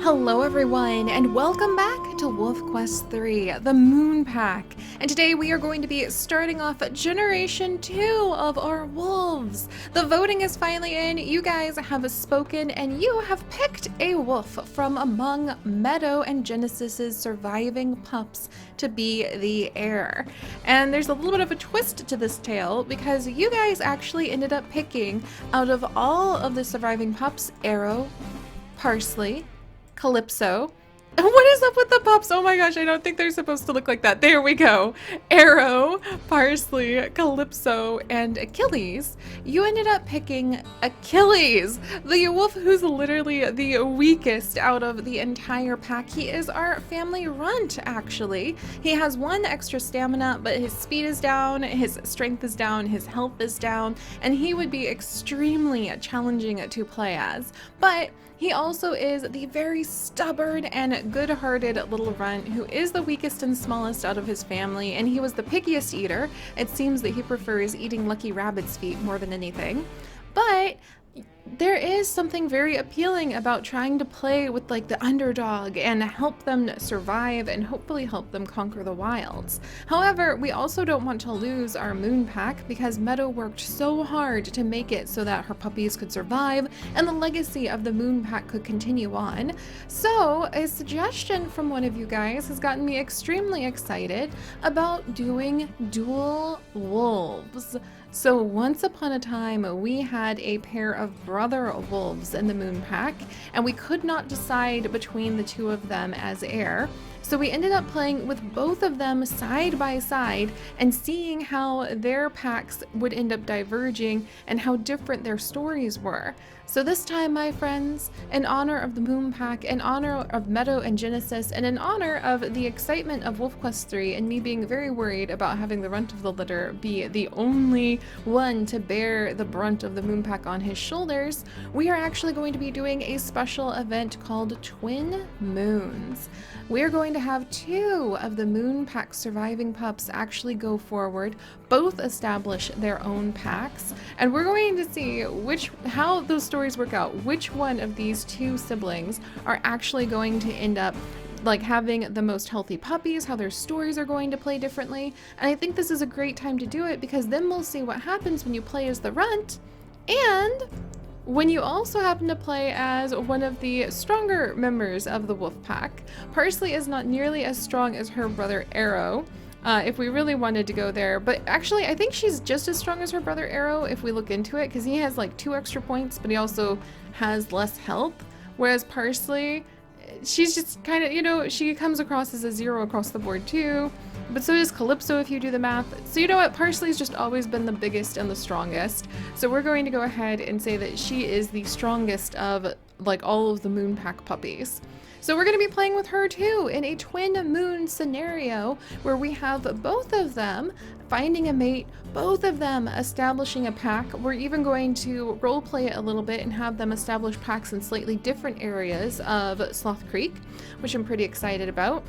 Hello everyone, and welcome back to Wolf Quest 3, the Moon Pack. And today we are going to be starting off Generation 2 of our wolves. The voting is finally in, you guys have spoken, and you have picked a wolf from among Meadow and Genesis's surviving pups to be the heir. And there's a little bit of a twist to this tale, because you guys actually ended up picking, out of all of the surviving pups, Arrow, Parsley, Calypso. What is up with the pups? Oh my gosh, I don't think they're supposed to look like that. There we go. Arrow, Parsley, Calypso, and Achilles. You ended up picking Achilles, the wolf who's literally the weakest out of the entire pack. He is our family runt, actually. He has one extra stamina, but his speed is down, his strength is down, his health is down, and he would be extremely challenging to play as. But he also is the very stubborn and good-hearted little runt who is the weakest and smallest out of his family, and he was the pickiest eater. It seems that he prefers eating Lucky Rabbit's feet more than anything. But there is something very appealing about trying to play with like the underdog and help them survive and hopefully help them conquer the wilds. However, we also don't want to lose our Moon Pack because Meadow worked so hard to make it so that her puppies could survive and the legacy of the Moon Pack could continue on. So a suggestion from one of you guys has gotten me extremely excited about doing dual wolves. So once upon a time, we had a pair of brother wolves in the Moon Pack, and we could not decide between the two of them as heir. So we ended up playing with both of them side by side and seeing how their packs would end up diverging and how different their stories were. So this time, my friends, in honor of the Moon Pack, in honor of Meadow and Genesis, and in honor of the excitement of Wolf Quest 3 and me being very worried about having the runt of the litter be the only one to bear the brunt of the Moon Pack on his shoulders, we are actually going to be doing a special event called Twin Moons. We are going to have two of the Moon Pack surviving pups actually go forward, both establish their own packs, and we're going to see how those stories work out, which one of these two siblings are actually going to end up like having the most healthy puppies, how their stories are going to play differently. And I think this is a great time to do it because then we'll see what happens when you play as the runt and when you also happen to play as one of the stronger members of the wolf pack. Parsley is not nearly as strong as her brother Arrow, if we really wanted to go there, but actually I think she's just as strong as her brother Arrow if we look into it, because he has like 2 extra points, but he also has less health, whereas Parsley, she's just kind of, you know, she comes across as a 0 across the board too, but so does Calypso if you do the math. So you know what, Parsley's just always been the biggest and the strongest, so we're going to go ahead and say that she is the strongest of like all of the Moon Pack puppies. So we're going to be playing with her too in a twin moon scenario where we have both of them finding a mate, both of them establishing a pack. We're even going to role play it a little bit and have them establish packs in slightly different areas of Sloth Creek, which I'm pretty excited about.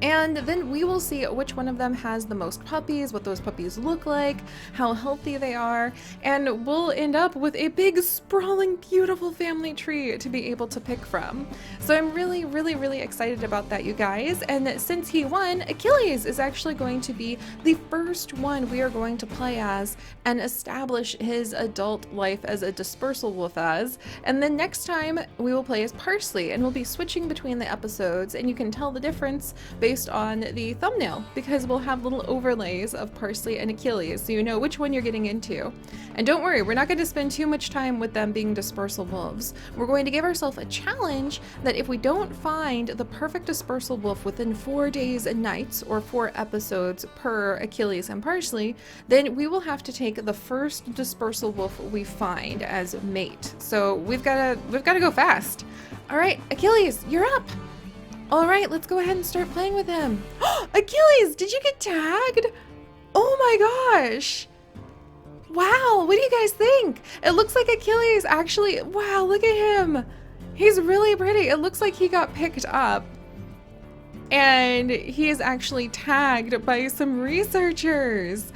And then we will see which one of them has the most puppies, what those puppies look like, how healthy they are, and we'll end up with a big, sprawling, beautiful family tree to be able to pick from. So I'm really, really, really excited about that, you guys. And since he won, Achilles is actually going to be the first one we are going to play as and establish his adult life as a dispersal wolf as. And then next time we will play as Parsley, and we'll be switching between the episodes, and you can tell the difference based on the thumbnail because we'll have little overlays of Parsley and Achilles so you know which one you're getting into. And don't worry, we're not going to spend too much time with them being dispersal wolves. We're going to give ourselves a challenge that if we don't find the perfect dispersal wolf within 4 days and nights or 4 episodes per Achilles and Parsley, then we will have to take the first dispersal wolf we find as mate. So we've got to go fast. All right, Achilles, you're up. All right, let's go ahead and start playing with him. Achilles, did you get tagged? Oh my gosh. Wow, what do you guys think? It looks like Achilles actually, wow, look at him. He's really pretty. It looks like he got picked up and he is actually tagged by some researchers.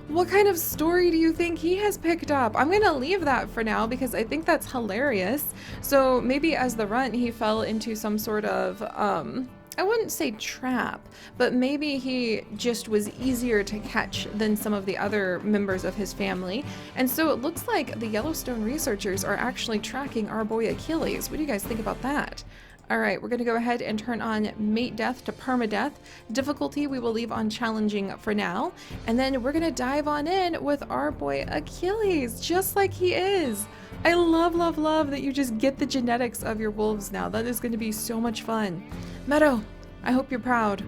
What kind of story do you think he has picked up? I'm gonna leave that for now because I think that's hilarious. So maybe as the runt, he fell into some sort of, I wouldn't say trap, but maybe he just was easier to catch than some of the other members of his family. And so it looks like the Yellowstone researchers are actually tracking our boy Achilles. What do you guys think about that? All right, we're gonna go ahead and turn on mate death to permadeath. Difficulty we will leave on challenging for now. And then we're gonna dive on in with our boy Achilles, just like he is. I love, love, love that you just get the genetics of your wolves now. That is gonna be so much fun. Meadow, I hope you're proud.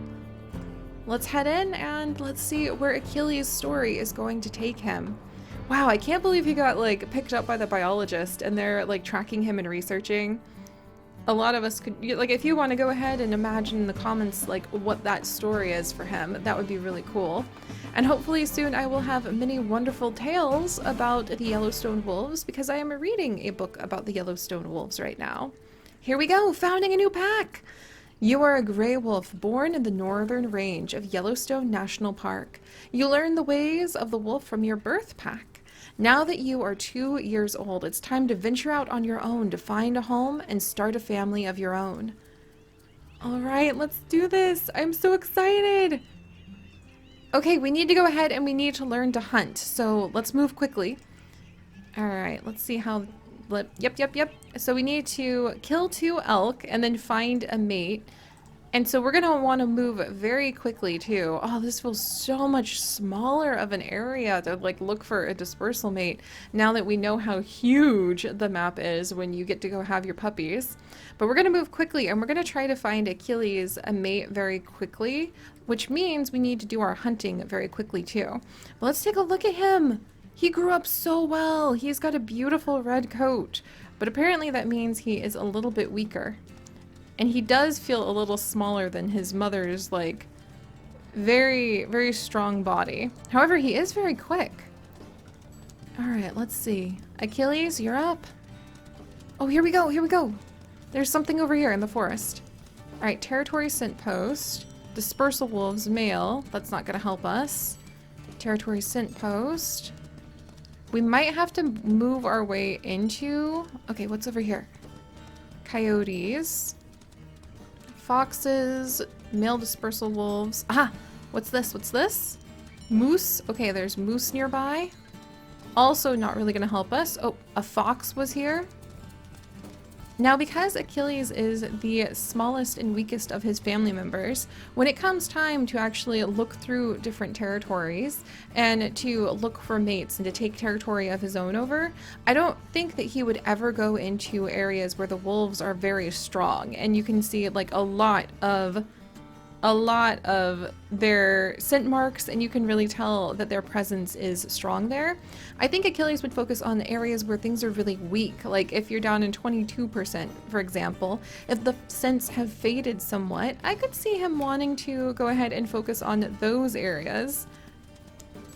Let's head in and let's see where Achilles' story is going to take him. Wow, I can't believe he got like picked up by the biologist and they're like tracking him and researching. A lot of us could, like, if you want to go ahead and imagine in the comments, like, what that story is for him, that would be really cool. And hopefully soon I will have many wonderful tales about the Yellowstone wolves, because I am reading a book about the Yellowstone wolves right now. Here we go, founding a new pack! You are a gray wolf born in the northern range of Yellowstone National Park. You learn the ways of the wolf from your birth pack. Now that you are 2 years old, it's time to venture out on your own to find a home and start a family of your own. All right, let's do this. I'm so excited. Okay, we need to go ahead and we need to learn to hunt. So let's move quickly. All right, let's see how... Yep. So we need to kill 2 elk and then find a mate. And so we're going to want to move very quickly too. Oh, this feels so much smaller of an area to like look for a dispersal mate now that we know how huge the map is when you get to go have your puppies. But we're going to move quickly and we're going to try to find Achilles a mate very quickly, which means we need to do our hunting very quickly too. But let's take a look at him. He grew up so well. He's got a beautiful red coat, but apparently that means he is a little bit weaker. And he does feel a little smaller than his mother's, like, very, very strong body. However, he is very quick. All right, let's see. Achilles, you're up. Oh, here we go. There's something over here in the forest. All right, territory scent post. Dispersal wolves, male. That's not gonna help us. Territory scent post. We might have to move our way into... Okay, what's over here? Coyotes. Foxes, male dispersal wolves. Ah, what's this? Moose. Okay, there's moose nearby. Also not really gonna help us. Oh, a fox was here. Now, because Achilles is the smallest and weakest of his family members, when it comes time to actually look through different territories and to look for mates and to take territory of his own over, I don't think that he would ever go into areas where the wolves are very strong. And you can see like a lot of their scent marks, and you can really tell that their presence is strong there. I think Achilles would focus on the areas where things are really weak, like if you're down in 22%, for example. If the scents have faded somewhat, I could see him wanting to go ahead and focus on those areas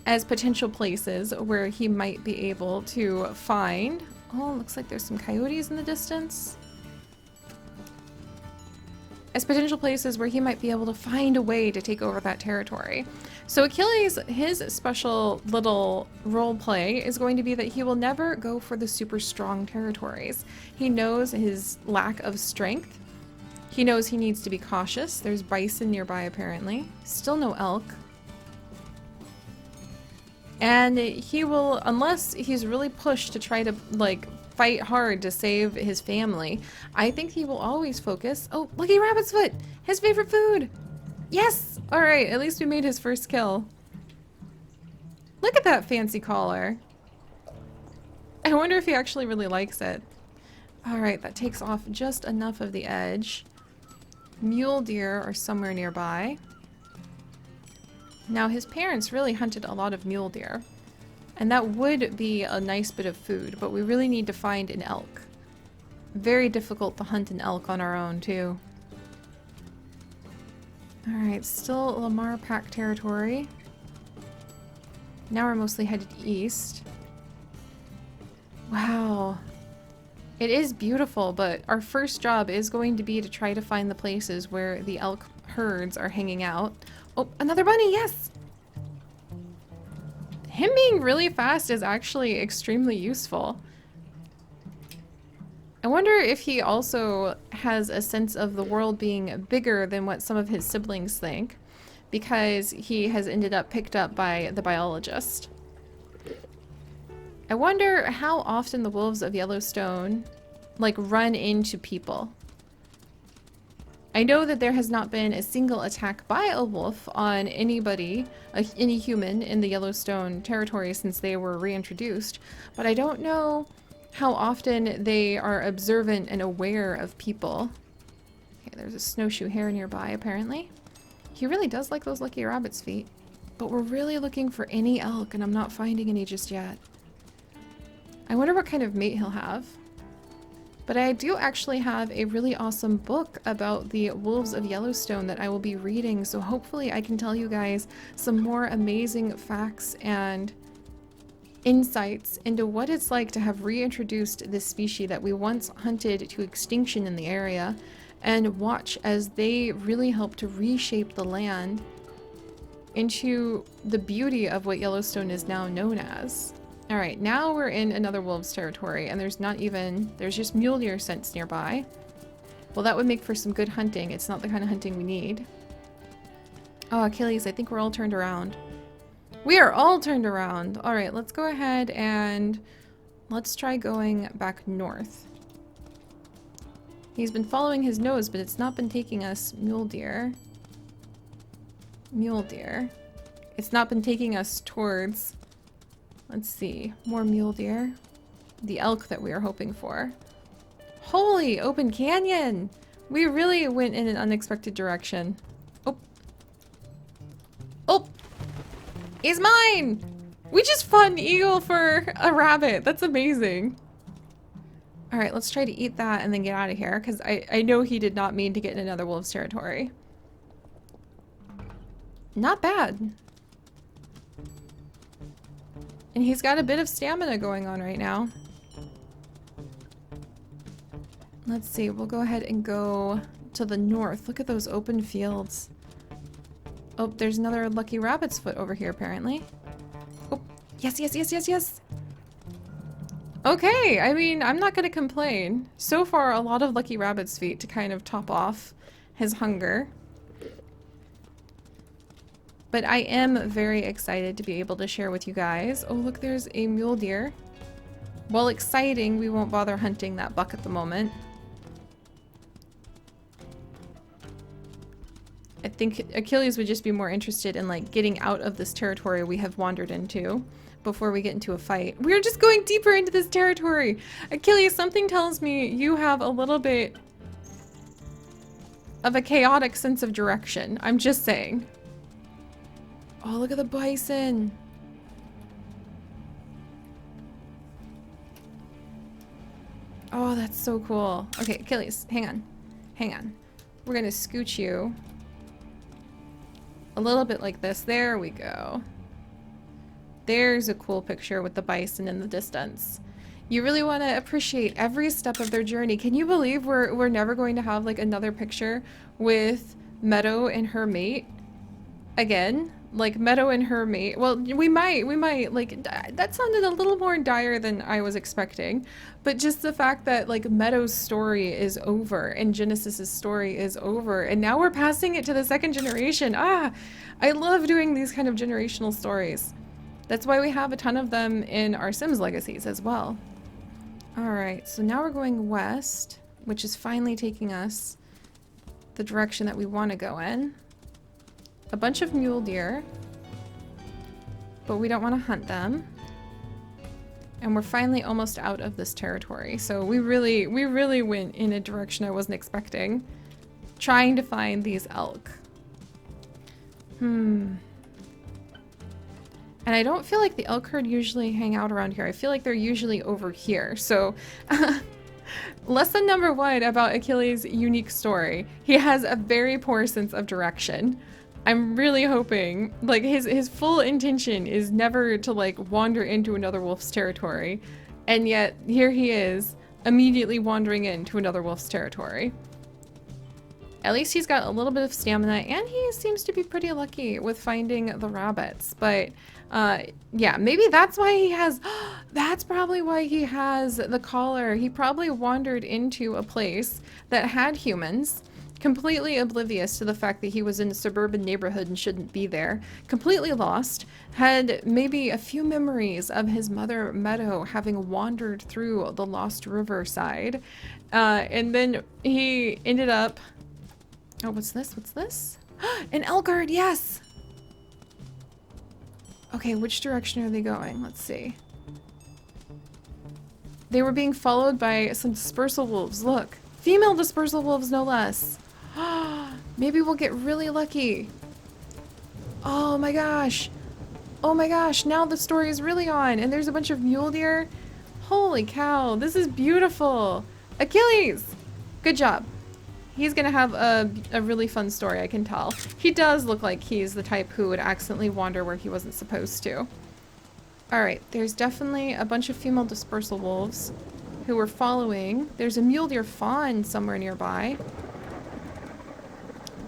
as potential places where he might be able to find... Oh, looks like there's some coyotes in the distance. As potential places where he might be able to find a way to take over that territory. So Achilles, his special little role play is going to be that he will never go for the super strong territories. He knows his lack of strength. He knows he needs to be cautious. There's bison nearby apparently. Still no elk. And he will, unless he's really pushed to try to like fight hard to save his family, I think he will always focus... Oh, Lucky Rabbit's Foot! His favorite food! Yes! Alright, at least we made his first kill. Look at that fancy collar. I wonder if he actually really likes it. Alright, that takes off just enough of the edge. Mule deer are somewhere nearby. Now, his parents really hunted a lot of mule deer. And that would be a nice bit of food, but we really need to find an elk. Very difficult to hunt an elk on our own, too. Alright, still Lamar Pack territory. Now we're mostly headed east. Wow. It is beautiful, but our first job is going to be to try to find the places where the elk herds are hanging out. Oh, another bunny, yes! Him being really fast is actually extremely useful. I wonder if he also has a sense of the world being bigger than what some of his siblings think, because he has ended up picked up by the biologist. I wonder how often the wolves of Yellowstone, like, run into people. I know that there has not been a single attack by a wolf on anybody, any human in the Yellowstone territory since they were reintroduced, but I don't know how often they are observant and aware of people. Okay, there's a snowshoe hare nearby, apparently. He really does like those lucky rabbit's feet, but we're really looking for any elk, and I'm not finding any just yet. I wonder what kind of mate he'll have. But I do actually have a really awesome book about the wolves of Yellowstone that I will be reading, so hopefully I can tell you guys some more amazing facts and insights into what it's like to have reintroduced this species that we once hunted to extinction in the area, and watch as they really help to reshape the land into the beauty of what Yellowstone is now known as. All right, now we're in another wolves territory, and there's just mule deer scents nearby. Well, that would make for some good hunting. It's not the kind of hunting we need. Oh, Achilles, I think we're all turned around. We are all turned around. All right, let's go ahead and let's try going back north. He's been following his nose, but it's not been taking us mule deer. Mule deer. It's not been taking us towards... Let's see, more mule deer. The elk that we are hoping for. Holy open canyon! We really went in an unexpected direction. Oh. Oh! He's mine! We just fought an eagle for a rabbit. That's amazing. Alright, let's try to eat that and then get out of here, because I know he did not mean to get in another wolf's territory. Not bad. And he's got a bit of stamina going on right now. Let's see, we'll go ahead and go to the north. Look at those open fields. Oh, there's another lucky rabbit's foot over here, apparently. Oh, yes, yes, yes, yes, yes. Okay, I mean, I'm not gonna complain. So far, a lot of lucky rabbit's feet to kind of top off his hunger. But I am very excited to be able to share with you guys. Oh, look, there's a mule deer. While exciting, we won't bother hunting that buck at the moment. I think Achilles would just be more interested in, like, getting out of this territory we have wandered into before we get into a fight. We're just going deeper into this territory. Achilles, something tells me you have a little bit of a chaotic sense of direction. I'm just saying. Oh, look at the bison. Oh, that's so cool. Okay, Achilles, hang on. Hang on. We're gonna scooch you a little bit like this. There we go. There's a cool picture with the bison in the distance. You really want to appreciate every step of their journey. Can you believe we're never going to have, like, another picture with Meadow and her mate again? Like, Meadow and her mate. Well, we might, like, that sounded a little more dire than I was expecting. But just the fact that, like, Meadow's story is over and Genesis's story is over, and now we're passing it to the second generation. Ah, I love doing these kind of generational stories. That's why we have a ton of them in our Sims Legacies as well. Alright, so now we're going west, which is finally taking us the direction that we want to go in. A bunch of mule deer, but we don't want to hunt them. And we're finally almost out of this territory. So we really went in a direction I wasn't expecting, trying to find these elk. And I don't feel like the elk herd usually hang out around here. I feel like they're usually over here. So lesson number 1 about Achilles' unique story. He has a very poor sense of direction. I'm really hoping, like, his full intention is never to, like, wander into another wolf's territory, and yet here he is, immediately wandering into another wolf's territory. At least he's got a little bit of stamina, and he seems to be pretty lucky with finding the rabbits. But yeah, maybe that's why he has, that's probably why he has the collar. He probably wandered into a place that had humans, completely oblivious to the fact that he was in a suburban neighborhood and shouldn't be there, completely lost, had maybe a few memories of his mother Meadow having wandered through the lost riverside, and then he ended up, oh, what's this? What's this? An Elgard, yes! Okay, which direction are they going? Let's see. They were being followed by some dispersal wolves. Look, female dispersal wolves, no less. Maybe we'll get really lucky. Oh my gosh. Oh my gosh, now the story is really on. And there's a bunch of mule deer. Holy cow, this is beautiful. Achilles! Good job. He's gonna have a really fun story, I can tell. He does look like he's the type who would accidentally wander where he wasn't supposed to. Alright, there's definitely a bunch of female dispersal wolves who were following. There's a mule deer fawn somewhere nearby.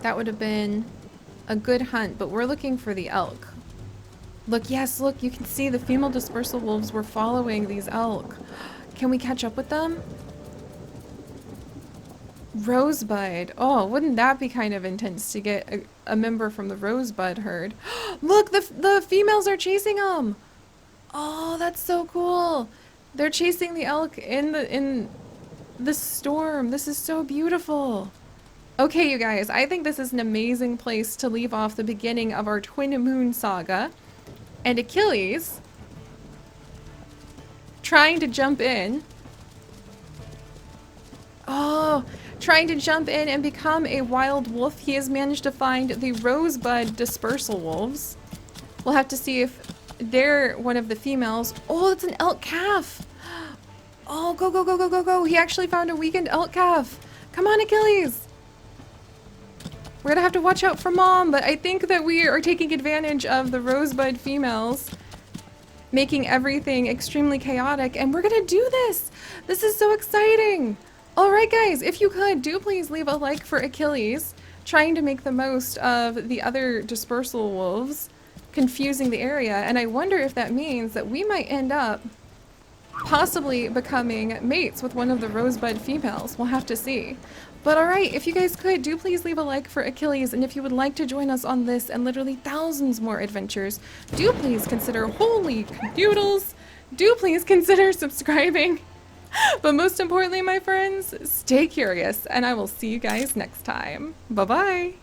That would have been a good hunt, but we're looking for the elk. Look, yes, look, you can see the female dispersal wolves were following these elk. Can we catch up with them? Rosebud. Oh, wouldn't that be kind of intense to get a member from the Rosebud herd? Look, the females are chasing them. Oh, that's so cool. They're chasing the elk in the storm. This is so beautiful. Okay, you guys, I think this is an amazing place to leave off the beginning of our Twin Moon saga. And Achilles trying to jump in. Oh, trying to jump in and become a wild wolf. He has managed to find the Rosebud dispersal wolves. We'll have to see if they're one of the females. Oh, it's an elk calf. Oh, go, go, go, go, go, go. He actually found a weakened elk calf. Come on, Achilles. We're gonna have to watch out for Mom, but I think that we are taking advantage of the Rosebud females, making everything extremely chaotic, and we're gonna do this! This is so exciting! Alright guys, if you could, do please leave a like for Achilles, trying to make the most of the other dispersal wolves, confusing the area, and I wonder if that means that we might end up possibly becoming mates with one of the Rosebud females. We'll have to see. But alright, if you guys could, do please leave a like for Achilles, and if you would like to join us on this and literally thousands more adventures, do please consider, holy doodles, do please consider subscribing. But most importantly, my friends, stay curious, and I will see you guys next time. Bye-bye!